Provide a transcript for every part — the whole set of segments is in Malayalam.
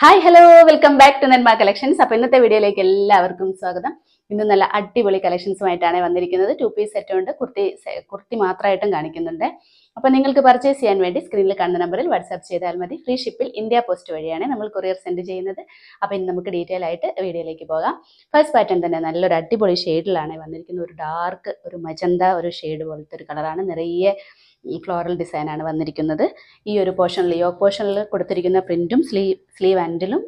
Hi hello welcome back to Nenma collections. അപ്പോൾ ഇന്നത്തെ വീഡിയോയിലേക്ക് എല്ലാവർക്കും സ്വാഗതം. ഇന്ന് നല്ല അടിപൊളി കളക്ഷൻസുമായിട്ടാണ് വന്നിരിക്കുന്നത്. 2 പീസ് സെറ്റ് ഉണ്ട്, കുർത്തി മാത്രമായിട്ടും കാണിക്കുന്നുണ്ട്. അപ്പോൾ നിങ്ങൾക്ക് പർച്ചേസ് ചെയ്യാൻ വേണ്ടി സ്ക്രീനിൽ കാണുന്ന നമ്പറിൽ വാട്സാപ്പ് ചെയ്താൽ മതി. ഫ്രീ ഷിപ്പിൽ ഇന്ത്യ പോസ്റ്റ് വഴിയാണ് നമ്മൾ കൊറിയർ സെൻഡ് ചെയ്യുന്നത്. അപ്പോൾ ഇനി നമുക്ക് ഡീറ്റെയിൽ ആയിട്ട് വീഡിയോയിലേക്ക് പോകാം. ഫസ്റ്റ് പാറ്റേൺ തന്നെ നല്ലൊരു അടിപൊളി ഷെയ്ഡിലാണ് വന്നിരിക്കുന്നത്. ഒരു ഡാർക്ക് ഒരു മജന്ത ഒരു ഷെയ്ഡ് പോലത്തെ ഒരു കളറാണ്. നിറയെ ഫ്ലോറൽ ഡിസൈനാണ് വന്നിരിക്കുന്നത്. ഈ ഒരു പോർഷനിൽ യോക്ക് പോർഷനിൽ കൊടുത്തിരിക്കുന്ന പ്രിന്റും സ്ലീവ് ആൻഡിലും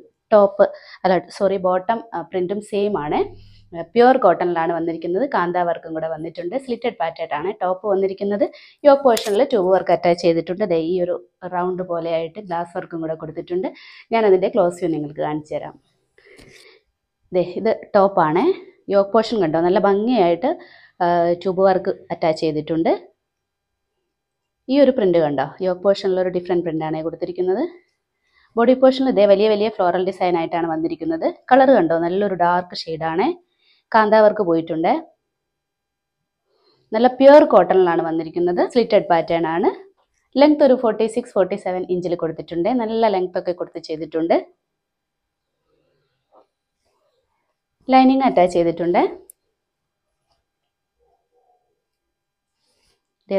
ബോട്ടം പ്രിന്റും സെയിം ആണ്. പ്യുവർ കോട്ടണിലാണ് വന്നിരിക്കുന്നത്. കാന്താ വർക്കും കൂടെ വന്നിട്ടുണ്ട്. സ്ലിറ്റഡ് പാറ്റേൺ ആണ് ടോപ്പ് വന്നിരിക്കുന്നത്. യോക്ക് പോർഷനിൽ ട്യൂബ് വർക്ക് അറ്റാച്ച് ചെയ്തിട്ടുണ്ട്. ഈ ഒരു റൗണ്ട് പോലെയായിട്ട് ഗ്ലാസ് വർക്കും കൂടെ കൊടുത്തിട്ടുണ്ട്. ഞാനതിൻ്റെ ക്ലോസ് വ്യൂ നിങ്ങൾക്ക് കാണിച്ചു തരാം. ഇത് ടോപ്പാണ്. യോക്ക് പോർഷൻ കണ്ടോ, നല്ല ഭംഗിയായിട്ട് ട്യൂബ് വർക്ക് അറ്റാച്ച് ചെയ്തിട്ടുണ്ട്. ഈ ഒരു പ്രിന്റ് കണ്ടോ, യോക്ക് പോർഷനിലൊരു ഡിഫറെൻറ്റ് പ്രിൻ്റാണ് കൊടുത്തിരിക്കുന്നത്. ബോഡി പോർഷനിൽ വലിയ വലിയ ഫ്ലോറൽ ഡിസൈൻ ആയിട്ടാണ് വന്നിരിക്കുന്നത്. കളർ കണ്ടോ, നല്ലൊരു ഡാർക്ക് ഷെയ്ഡാണ്. കാന്താ വർക്ക് പോയിട്ടുണ്ട്. നല്ല പ്യുവർ കോട്ടണിലാണ് വന്നിരിക്കുന്നത്. സ്ലിറ്റഡ് പാറ്റേൺ ആണ്. ലെങ്ത് ഒരു 46-47 ഇഞ്ചിൽ കൊടുത്തിട്ടുണ്ട്. നല്ല ലെങ്ത് ഒക്കെ കൊടുത്ത് ചെയ്തിട്ടുണ്ട്. ലൈനിങ് അറ്റാച്ച് ചെയ്തിട്ടുണ്ട്.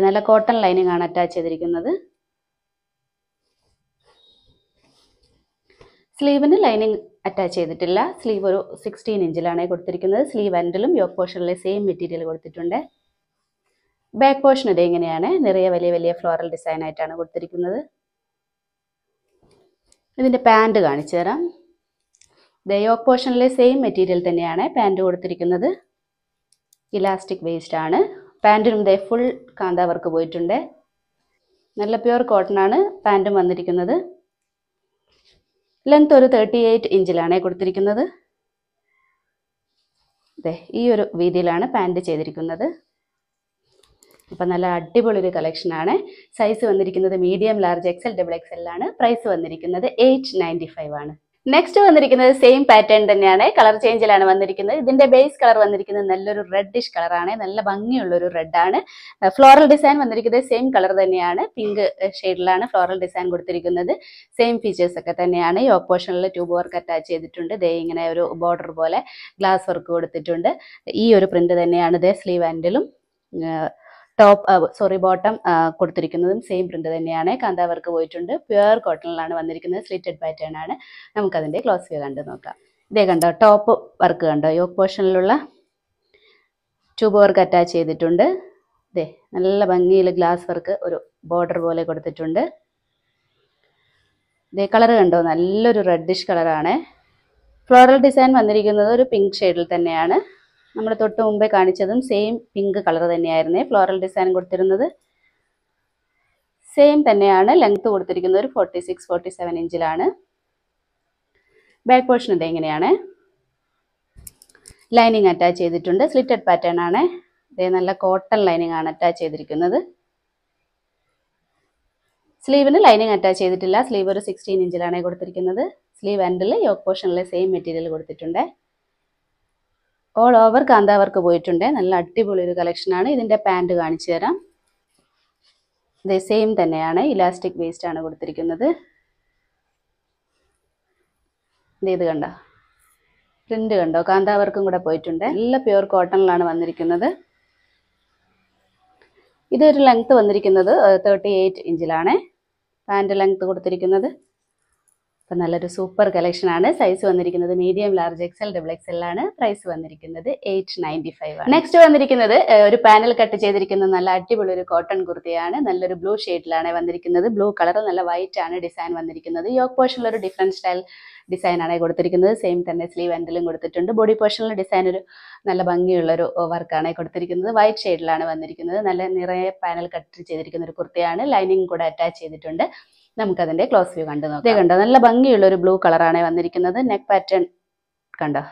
നല്ല കോട്ടൺ ലൈനിങ് ആണ് അറ്റാച്ച് ചെയ്തിരിക്കുന്നത്. സ്ലീവിന് ലൈനിങ് അറ്റാച്ച് ചെയ്തിട്ടില്ല. സ്ലീവ് ഒരു 16 ഇഞ്ചിലാണ് കൊടുത്തിരിക്കുന്നത്. സ്ലീവ് എൻഡിലും യോക്ക് പോർഷനിലെ സെയിം മെറ്റീരിയൽ കൊടുത്തിട്ടുണ്ട്. ബാക്ക് പോർഷൻ ഇങ്ങനെയാണ്. നിറയെ വലിയ വലിയ ഫ്ലോറൽ ഡിസൈൻ ആയിട്ടാണ് കൊടുത്തിരിക്കുന്നത്. ഇതിൻ്റെ പാൻറ് കാണിച്ചു തരാം. യോക്ക് പോർഷനിലെ സെയിം മെറ്റീരിയൽ തന്നെയാണ് പാൻറ് കൊടുത്തിരിക്കുന്നത്. ഇലാസ്റ്റിക് വേസ്റ്റ് ആണ്. പാൻറ്റിനും ഫുൾ കാന്താ വർക്ക് പോയിട്ടുണ്ട്. നല്ല പ്യുവർ കോട്ടൺ ആണ് പാൻറ്റും വന്നിരിക്കുന്നത്. ലെങ്ത് ഒരു 38 ഇഞ്ചിലാണ് കൊടുത്തിരിക്കുന്നത്. ഈ ഒരു വീതിയിലാണ് പാൻറ് ചെയ്തിരിക്കുന്നത്. അപ്പം നല്ല അടിപൊളി ഒരു കളക്ഷനാണ്. സൈസ് വന്നിരിക്കുന്നത് മീഡിയം, ലാർജ്, XL, XXL ആണ്. പ്രൈസ് വന്നിരിക്കുന്നത് 895 ആണ്. നെക്സ്റ്റ് വന്നിരിക്കുന്നത് സെയിം പാറ്റേൺ തന്നെയാണ്. കളർ ചേഞ്ചിലാണ് വന്നിരിക്കുന്നത്. ഇതിന്റെ ബേസ് കളർ വന്നിരിക്കുന്നത് നല്ലൊരു റെഡിഷ് കളറാണ്. നല്ല ഭംഗിയുള്ളൊരു റെഡാണ്. ഫ്ലോറൽ ഡിസൈൻ വന്നിരിക്കുന്നത് സെയിം കളർ തന്നെയാണ്. പിങ്ക് ഷെയ്ഡിലാണ് ഫ്ലോറൽ ഡിസൈൻ കൊടുത്തിരിക്കുന്നത്. സെയിം ഫീച്ചേഴ്സ് ഒക്കെ തന്നെയാണ്. യോക്ക് പോർഷനിൽ ട്യൂബ് വർക്ക് അറ്റാച്ച് ചെയ്തിട്ടുണ്ട്. ഇങ്ങനെ ഒരു ബോർഡർ പോലെ ഗ്ലാസ് വർക്ക് കൊടുത്തിട്ടുണ്ട്. ഈ ഒരു പ്രിന്റ് തന്നെയാണ് സ്ലീവ് ആൻഡിലും ബോട്ടം കൊടുത്തിരിക്കുന്നതും സെയിം പ്രിന്റ് തന്നെയാണ്. കാന്താ വർക്ക് പോയിട്ടുണ്ട്. പ്യുവർ കോട്ടണിലാണ് വന്നിരിക്കുന്നത്. സ്ലിറ്റഡ് പാറ്റേൺ ആണ്. നമുക്കതിൻ്റെ ക്ലോസ് വ്യൂ കണ്ടു നോക്കാം. കണ്ടോ, ടോപ്പ് വർക്ക് കണ്ടോ, യോക്ക് പോർഷനിലുള്ള ട്യൂബ് വർക്ക് അറ്റാച്ച് ചെയ്തിട്ടുണ്ട്. നല്ല ഭംഗിയിൽ ഗ്ലാസ് വർക്ക് ഒരു ബോർഡർ പോലെ കൊടുത്തിട്ടുണ്ട്. കളർ കണ്ടോ, നല്ലൊരു റെഡിഷ് കളറാണ്. ഫ്ലോറൽ ഡിസൈൻ വന്നിരിക്കുന്നത് ഒരു പിങ്ക് ഷെയ്ഡിൽ തന്നെയാണ്. നമ്മൾ തൊട്ട് മുമ്പേ കാണിച്ചതും സെയിം പിങ്ക് കളർ തന്നെയായിരുന്നേ ഫ്ലോറൽ ഡിസൈൻ കൊടുത്തിരുന്നത്. സെയിം തന്നെയാണ്. ലെങ്ത് കൊടുത്തിരിക്കുന്നത് ഒരു 46-47 ഇഞ്ചിലാണ്. ബാക്ക് പോർഷൻ ഇങ്ങനെയാണ്. ലൈനിങ് അറ്റാച്ച് ചെയ്തിട്ടുണ്ട്. സ്ലിറ്റഡ് പാറ്റേൺ ആണ്. നല്ല കോട്ടൺ ലൈനിങ് ആണ് അറ്റാച്ച് ചെയ്തിരിക്കുന്നത്. സ്ലീവിന് ലൈനിങ് അറ്റാച്ച് ചെയ്തിട്ടില്ല. സ്ലീവ് ഒരു 16 ഇഞ്ചിലാണ് കൊടുത്തിരിക്കുന്നത്. സ്ലീവ് എൻഡിൽ യോക്ക് പോർഷനിലെ സെയിം മെറ്റീരിയൽ കൊടുത്തിട്ടുണ്ട്. ഓൾ ഓവർ കാന്താ വർക്ക് പോയിട്ടുണ്ട്. നല്ല അടിപൊളി ഒരു കളക്ഷനാണ്. ഇതിൻ്റെ പാൻറ് കാണിച്ചു തരാം. സെയിം തന്നെയാണ്. ഇലാസ്റ്റിക് വേസ്റ്റ് ആണ് കൊടുത്തിരിക്കുന്നത്. ഇത് കണ്ടോ, പ്രിന്റ് കണ്ടോ, കാന്താ വർക്കും കൂടെ പോയിട്ടുണ്ട്. നല്ല പ്യുവർ കോട്ടണിലാണ് വന്നിരിക്കുന്നത്. ഇതൊരു ലെങ്ത് വന്നിരിക്കുന്നത് 38 ഇഞ്ചിലാണ് പാൻറ് ലെങ്ത് കൊടുത്തിരിക്കുന്നത്. അപ്പം നല്ലൊരു സൂപ്പർ കളക്ഷനാണ്. സൈസ് വന്നിരിക്കുന്നത് മീഡിയം, ലാർജ്, XL, XXL ആണ്. പ്രൈസ് വന്നിരിക്കുന്നത് 895 ആണ്. നെക്സ്റ്റ് വന്നിരിക്കുന്നത് ഒരു പാനൽ കട്ട് ചെയ്തിരിക്കുന്ന നല്ല അടിപൊളി ഒരു കോട്ടൺ കുർത്തിയാണ്. നല്ലൊരു ബ്ലൂ ഷെയ്ഡിലാണ് വന്നിരിക്കുന്നത്. ബ്ലൂ കളർ, നല്ല വൈറ്റ് ആണ് ഡിസൈൻ വന്നിരിക്കുന്നത്. യോക്ക് പോർഷനിൽ ഒരു ഡിഫറെൻറ്റ് സ്റ്റൈൽ ഡിസൈൻ ആണ് കൊടുത്തിരിക്കുന്നത്. സെയിം തന്നെ സ്ലീവ് എൻഡിലും കൊടുത്തിട്ടുണ്ട്. ബോഡി പോർഷനിൽ ഡിസൈൻ ഒരു നല്ല ഭംഗിയുള്ളൊരു വർക്കാണ് കൊടുത്തിരിക്കുന്നത്. വൈറ്റ് ഷെയ്ഡിലാണ് വന്നിരിക്കുന്നത്. നല്ല നിറയെ പാനൽ കട്ട് ചെയ്തിരിക്കുന്ന ഒരു കുർത്തിയാണ്. ലൈനിങ് കൂടെ അറ്റാച്ച് ചെയ്തിട്ടുണ്ട്. നമുക്കതിൻ്റെ ക്ലോസ് വ്യൂ കണ്ടു നോക്കാം. കണ്ടോ, നല്ല ഭംഗിയുള്ളൊരു ബ്ലൂ കളറാണ് വന്നിരിക്കുന്നത്. നെക്ക് പാറ്റേൺ കണ്ടോ,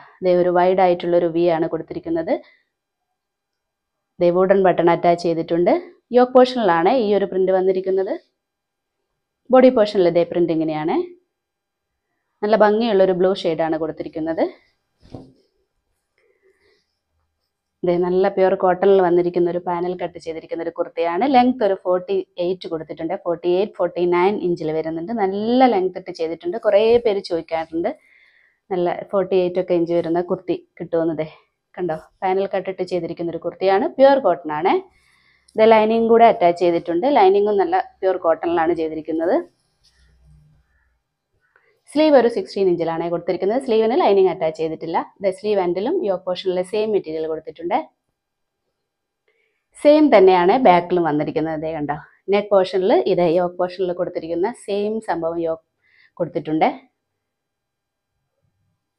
ഒരു വൈഡ് ആയിട്ടുള്ളൊരു വി ആണ് കൊടുത്തിരിക്കുന്നത്. വുഡൻ ബട്ടൺ അറ്റാച്ച് ചെയ്തിട്ടുണ്ട്. യോക്ക് പോർഷനിലാണ് ഈ ഒരു പ്രിന്റ് വന്നിരിക്കുന്നത്. ബോഡി പോർഷനിൽ പ്രിന്റ് ഇങ്ങനെയാണ്. നല്ല ഭംഗിയുള്ളൊരു ബ്ലൂ ഷെയ്ഡാണ് കൊടുത്തിരിക്കുന്നത്. ഇത് നല്ല പ്യുർ കോട്ടണിൽ വന്നിരിക്കുന്ന ഒരു പാനൽ കട്ട് ചെയ്തിരിക്കുന്ന ഒരു കുർത്തിയാണ്. ലെങ്ത് ഒരു 48 കൊടുത്തിട്ടുണ്ട്. 48-49 ഇഞ്ചിൽ വരുന്നുണ്ട്. നല്ല ലെങ്ത് ഇട്ട് ചെയ്തിട്ടുണ്ട്. കുറേ പേര് ചോദിക്കാറുണ്ട് നല്ല 48 ഒക്കെ ഇഞ്ച് വരുന്ന കുർത്തി കിട്ടുമെന്നതേ. കണ്ടോ, പാനൽ കട്ടിട്ട് ചെയ്തിരിക്കുന്ന ഒരു കുർത്തിയാണ്. പ്യുർ കോട്ടൺ ആണ്. ഇത് ലൈനിങ് കൂടെ അറ്റാച്ച് ചെയ്തിട്ടുണ്ട്. ലൈനിങ്ങും നല്ല പ്യുർ കോട്ടണിലാണ് ചെയ്തിരിക്കുന്നത്. സ്ലീവ് ഒരു 16 ഇഞ്ചിലാണ് കൊടുത്തിരിക്കുന്നത്. സ്ലീവിന് ലൈനിങ് അറ്റാച്ച് ചെയ്തിട്ടില്ല. സ്ലീവ് എൻഡിലും യോക്ക് പോർഷനിലെ സെയിം മെറ്റീരിയൽ കൊടുത്തിട്ടുണ്ട്. സെയിം തന്നെയാണ് ബാക്കിലും വന്നിരിക്കുന്നത്. ഇതേ കണ്ടോ, നെക്ക് പോർഷനിൽ ഇതേ യോക്ക് പോർഷനിൽ കൊടുത്തിരിക്കുന്ന സെയിം സംഭവം യോക്ക് കൊടുത്തിട്ടുണ്ട്.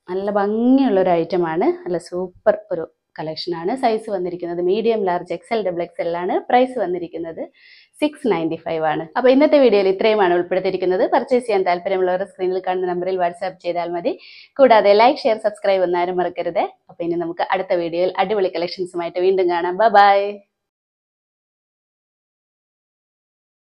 നല്ല ഭംഗിയുള്ളൊരു ഐറ്റമാണ്. നല്ല സൂപ്പർ ഒരു കളക്ഷനാണ്. സൈസ് വന്നിരിക്കുന്നത് medium, large, XL, double XL ആണ്. പ്രൈസ് വന്നിരിക്കുന്നത് 695 ആണ്. അപ്പോൾ ഇന്നത്തെ വീഡിയോയിൽ ഇത്രയുമാണ് ഉൾപ്പെടുത്തിയിരിക്കുന്നത്. പർച്ചേസ് ചെയ്യാൻ താല്പര്യമുള്ളവർ സ്ക്രീനിൽ കാണുന്ന നമ്പറിൽ വാട്സാപ്പ് ചെയ്താൽ മതി. കൂടാതെ ലൈക്ക്, ഷെയർ, സബ്സ്ക്രൈബ് ഒന്നാരും മറക്കരുത്. അപ്പോൾ ഇനി നമുക്ക് അടുത്ത വീഡിയോയിൽ അടിപൊളി കളക്ഷൻസുമായിട്ട് വീണ്ടും കാണാം. ബൈ.